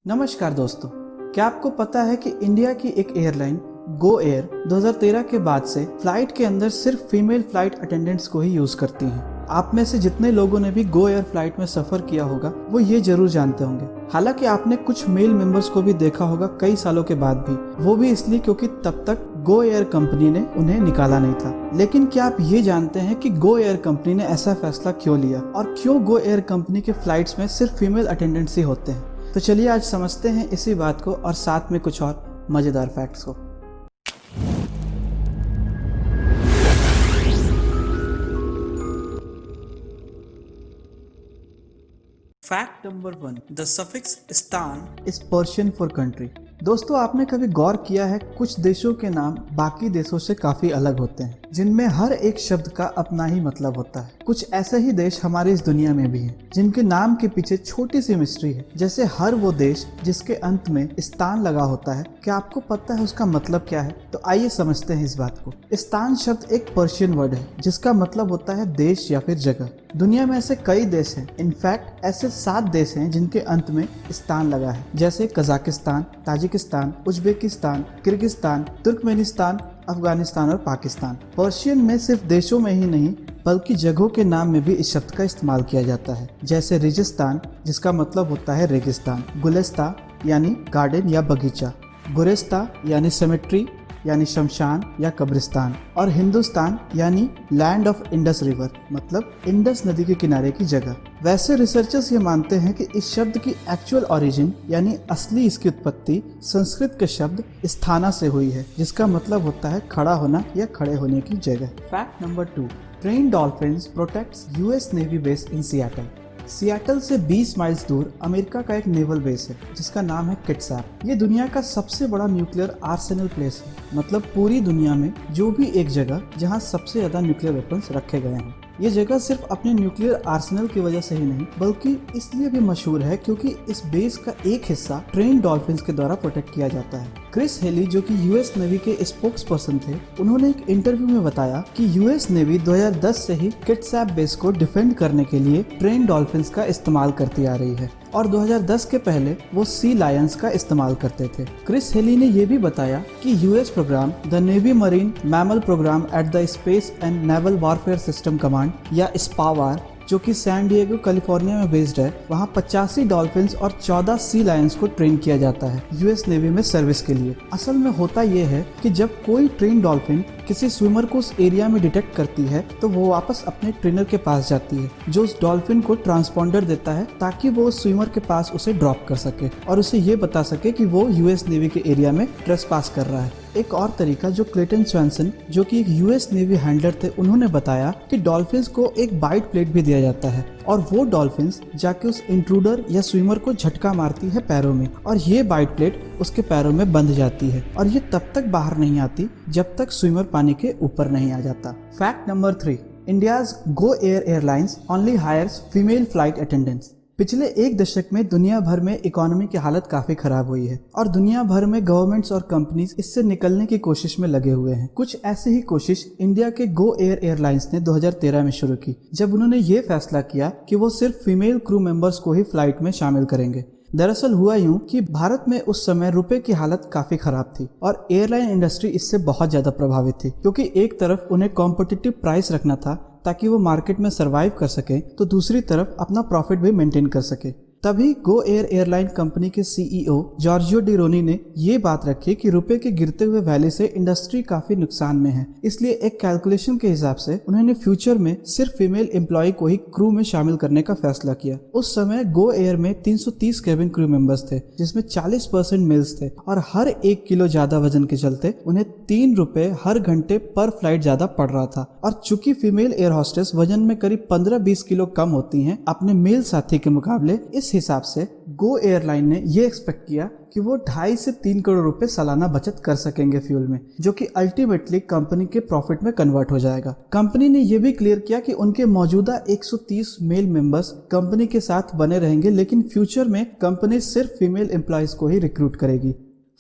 नमस्कार दोस्तों, क्या आपको पता है कि इंडिया की एक एयरलाइन गो एयर 2013 के बाद से फ्लाइट के अंदर सिर्फ फीमेल फ्लाइट अटेंडेंट्स को ही यूज करती हैं। आप में से जितने लोगों ने भी गो एयर फ्लाइट में सफर किया होगा वो ये जरूर जानते होंगे। हालांकि आपने कुछ मेल मेंबर्स को भी देखा होगा कई सालों के बाद भी, वो भी इसलिए क्योंकि तब तक गो एयर कंपनी ने उन्हें निकाला नहीं था। लेकिन क्या आप ये जानते हैं कि गो एयर कंपनी ने ऐसा फैसला क्यों लिया और क्यों गो एयर कंपनी के फ्लाइट्स में सिर्फ फीमेल अटेंडेंट्स ही होते हैं? तो चलिए आज समझते हैं इसी बात को और साथ में कुछ और मजेदार फैक्ट्स को। Fact number 1, the suffix stan is Persian for country. दोस्तों, आपने कभी गौर किया है कुछ देशों के नाम बाकी देशों से काफी अलग होते हैं, जिनमें हर एक शब्द का अपना ही मतलब होता है। कुछ ऐसे ही देश हमारी इस दुनिया में भी हैं, जिनके नाम के पीछे छोटी सी मिस्ट्री है। जैसे हर वो देश जिसके अंत में स्थान लगा होता है, क्या आपको पता है उसका मतलब क्या है? तो आइए समझते हैं इस बात को। स्थान शब्द एक पर्शियन वर्ड है जिसका मतलब होता है देश या फिर जगह। दुनिया में ऐसे कई देश हैं, इनफैक्ट ऐसे 7 देश हैं जिनके अंत में स्थान लगा है, जैसे Kazakhstan, Tajikistan, Uzbekistan, Kyrgyzstan, Turkmenistan, Afghanistan और पाकिस्तान। पर्शियन में सिर्फ देशों में ही नहीं बल्कि जगहों के नाम में भी इस शब्द का इस्तेमाल किया जाता है, जैसे रेगिस्तान जिसका मतलब होता है रेगिस्तान, गुलिस्ता यानी गार्डन या बगीचा, गुरेस्ता यानी सेमेट्री यानी शमशान या कब्रिस्तान, और हिंदुस्तान यानी लैंड ऑफ इंडस रिवर मतलब इंडस नदी के किनारे की जगह। वैसे रिसर्चर्स ये मानते हैं कि इस शब्द की एक्चुअल ओरिजिन यानी असली इसकी उत्पत्ति संस्कृत के शब्द स्थाना से हुई है, जिसका मतलब होता है खड़ा होना या खड़े होने की जगह। Fact number 2, train dolphins protects US navy base in Seattle. Seattle से 20 माइल्स दूर अमेरिका का एक नेवल बेस है जिसका नाम है किटसैप। ये दुनिया का सबसे बड़ा न्यूक्लियर आर्सेनल प्लेस है, मतलब पूरी दुनिया में जो भी एक जगह जहां सबसे ज्यादा न्यूक्लियर वेपन्स रखे गए हैं। ये जगह सिर्फ अपने न्यूक्लियर आर्सेनल की वजह से ही नहीं बल्कि इसलिए भी मशहूर है क्योंकि इस बेस का एक हिस्सा ट्रेन डॉल्फिन्स के द्वारा प्रोटेक्ट किया जाता है। क्रिस हेली जो कि यूएस नेवी के स्पोक्स पर्सन थे, उन्होंने एक इंटरव्यू में बताया कि यूएस नेवी 2010 से ही किटसैप बेस को डिफेंड करने के लिए ट्रेन डॉल्फिन्स का इस्तेमाल करती आ रही है और 2010 के पहले वो सी लायंस का इस्तेमाल करते थे। क्रिस हेली ने ये भी बताया कि US programme the navy marine mammal programme at the space and naval warfare system command या स्पावार, जो कि सैन डिएगो कैलिफोर्निया में बेस्ड है, वहाँ 85 डॉल्फिन्स और 14 सी लायंस को ट्रेन किया जाता है यूएस नेवी में सर्विस के लिए। असल में होता यह है कि जब कोई ट्रेन डॉल्फिन किसी स्विमर को उस एरिया में डिटेक्ट करती है तो वो वापस अपने ट्रेनर के पास जाती है, जो उस डॉल्फिन को ट्रांसपॉन्डर देता है ताकि वो उस स्विमर के पास उसे ड्रॉप कर सके और उसे ये बता सके कि वो यूएस नेवी के एरिया में ट्रेसपास कर रहा है। एक और तरीका जो क्लेटन स्वैनसन जो कि एक यूएस नेवी हैंडलर थे, उन्होंने बताया कि डॉल्फिन्स को एक बाइट प्लेट भी दिया जाता है और वो डॉल्फिन्स जाके उस इंट्रूडर या स्विमर को झटका मारती है पैरों में और ये बाइट प्लेट उसके पैरों में बंध जाती है और ये तब तक बाहर नहीं आती जब तक स्विमर पानी के ऊपर नहीं आ जाता। Fact number 3, India's Go Air airlines only hires female flight attendants. पिछले एक दशक में दुनिया भर में इकोनॉमी की हालत काफी खराब हुई है और दुनिया भर में गवर्नमेंट्स और कंपनीज इससे निकलने की कोशिश में लगे हुए हैं। कुछ ऐसी ही कोशिश इंडिया के गो एयर एयरलाइंस ने 2013 में शुरू की, जब उन्होंने ये फैसला किया कि वो सिर्फ फीमेल क्रू मेंबर्स को ही फ्लाइट में शामिल करेंगे। दरअसल हुआ यूं कि भारत में उस समय रुपए की हालत काफी खराब थी और एयरलाइन इंडस्ट्री इससे बहुत ज्यादा प्रभावित थी, क्योंकि एक तरफ उन्हें कॉम्पिटिटिव प्राइस रखना था ताकि वो मार्केट में सरवाइव कर सके, तो दूसरी तरफ अपना प्रॉफिट भी मेंटेन कर सके। तभी गो एयर एयरलाइन कंपनी के सीईओ जॉर्जियो डी रोनी ने ये बात रखी कि रुपए के गिरते हुए वैल्यू से इंडस्ट्री काफी नुकसान में है, इसलिए एक कैलकुलेशन के हिसाब से उन्होंने फ्यूचर में सिर्फ फीमेल एम्प्लॉय को ही क्रू में शामिल करने का फैसला किया। उस समय गो एयर में 330 केबिन क्रू मेंबर्स थे, जिसमें 40% मेल्स थे और हर 1 किलो ज्यादा वजन के चलते उन्हें 3 रुपए हर घंटे पर फ्लाइट ज्यादा पड़ रहा था। और चूंकि फीमेल एयर होस्टेस वजन में करीब 15-20 किलो कम होती हैं अपने मेल साथी के मुकाबले, इस हिसाब से गो एयरलाइन ने ये एक्सपेक्ट किया कि वो 2.5 से 3 करोड़ रुपए सालाना बचत कर सकेंगे फ्यूल में, जो कि अल्टीमेटली कंपनी के प्रॉफिट में कन्वर्ट हो जाएगा। कंपनी ने ये भी क्लियर किया कि उनके मौजूदा 130 मेल मेंबर्स कंपनी के साथ बने रहेंगे, लेकिन फ्यूचर में कंपनी सिर्फ फीमेल एम्प्लॉयज को ही रिक्रूट करेगी।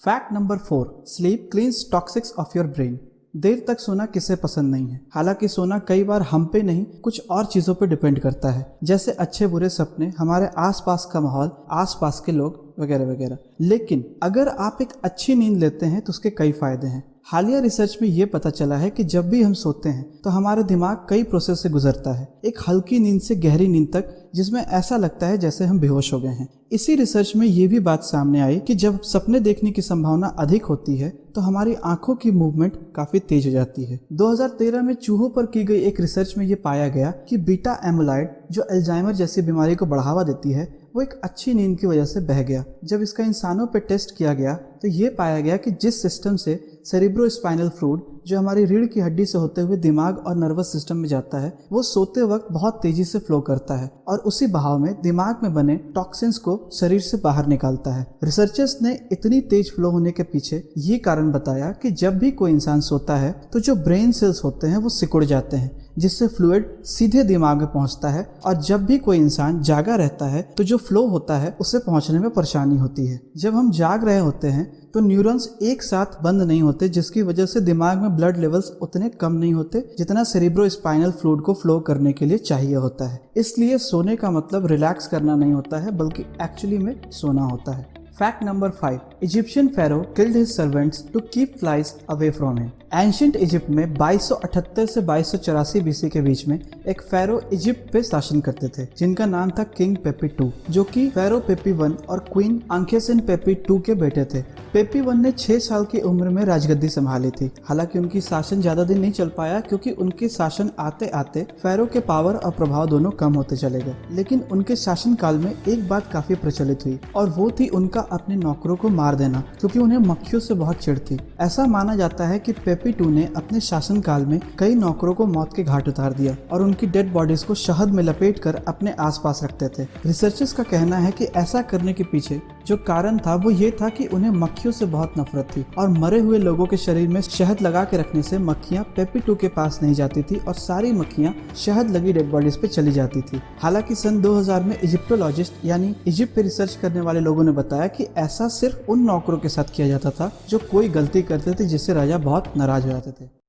Fact number 4, sleep cleans toxics off your brain. देर तक सोना किसे पसंद नहीं है। हालांकि सोना कई बार हम पे नहीं कुछ और चीजों पे डिपेंड करता है, जैसे अच्छे बुरे सपने, हमारे आसपास का माहौल, आसपास के लोग वगैरह वगैरह। लेकिन अगर आप एक अच्छी नींद लेते हैं तो उसके कई फायदे हैं। हालिया रिसर्च में ये पता चला है कि जब भी हम सोते हैं तो हमारा दिमाग कई प्रोसेस से गुजरता है, एक हल्की नींद से गहरी नींद तक, जिसमें ऐसा लगता है जैसे हम बेहोश हो गए हैं। इसी रिसर्च में ये भी बात सामने आई कि जब सपने देखने की संभावना अधिक होती है तो हमारी आंखों की मूवमेंट काफी तेज हो जाती है। 2013 में चूहों पर की गई एक रिसर्च में ये पाया गया कि बीटा एमिलॉइड, जो अल्जाइमर जैसी बीमारी को बढ़ावा देती है, वो एक अच्छी नींद की वजह से बह गया। जब इसका इंसानों पे टेस्ट किया गया तो ये पाया गया कि जिस सिस्टम से सेरिब्रोस्पाइनल फ्लूइड, जो हमारी रीढ़ की हड्डी से होते हुए दिमाग और नर्वस सिस्टम में जाता है, वो सोते वक्त बहुत तेजी से फ्लो करता है और उसी बहाव में दिमाग में बने टॉक्सिन्स को शरीर से बाहर निकालता है। रिसर्चर्स ने इतनी तेज फ्लो होने के पीछे ये कारण बताया कि जब भी कोई इंसान सोता है तो जो ब्रेन सेल्स होते हैं वो सिकुड़ जाते हैं, जिससे फ्लूइड सीधे दिमाग में पहुंचता है, और जब भी कोई इंसान जागा रहता है तो जो फ्लो होता है उसे पहुंचने में परेशानी होती है। जब हम जाग रहे होते हैं तो न्यूरॉन्स एक साथ बंद नहीं होते, जिसकी वजह से दिमाग में ब्लड लेवल्स उतने कम नहीं होते जितना सेरिब्रोस्पाइनल फ्लूइड को फ्लो करने के लिए चाहिए होता है। इसलिए सोने का मतलब रिलैक्स करना नहीं होता है, बल्कि एक्चुअली में सोना होता है। Fact number 5, Egyptian pharaoh killed his servants to keep flies away from him. Ancient Egypt में 2278 से 2284 बीसी के बीच में एक फेरो इजिप्ट पे शासन करते थे, जिनका नाम था किंग पेपी II, जो कि फेरो पेपी I और क्वीन आंखेसेन पेपी II के बेटे थे। पेपी I ने 6 साल की उम्र में राजगद्दी संभाली थी। हालांकि उनकी शासन ज्यादा दिन नहीं चल पाया, क्योंकि उनके शासन आते आते फेरो के पावर और प्रभाव दोनों कम होते चले गए। लेकिन उनके शासन काल में एक बात काफी प्रचलित हुई, और वो थी उनका अपने नौकरों को मार देना, क्योंकि उन्हें मक्खियों से बहुत चिढ़ थी। ऐसा माना जाता है कि पेपी II ने अपने शासन काल में कई नौकरों को मौत के घाट उतार दिया और उनकी डेड बॉडीज को शहद में लपेटकर अपने आसपास रखते थे। रिसर्चर्स का कहना है कि ऐसा करने के पीछे जो कारण था वो ये था कि उन्हें मक्खियों से बहुत नफरत थी, और मरे हुए लोगों के शरीर में शहद लगा के रखने से मक्खियां पेपी II के पास नहीं जाती थी और सारी मक्खियां शहद लगी डेड बॉडीज पे चली जाती थी। हालांकि सन 2000 में इजिप्टोलॉजिस्ट यानी इजिप्ट पे रिसर्च करने वाले लोगों ने बताया कि ऐसा सिर्फ उन नौकरों के साथ किया जाता था जो कोई गलती करते थे, जिससे राजा बहुत नाराज हो जाते थे।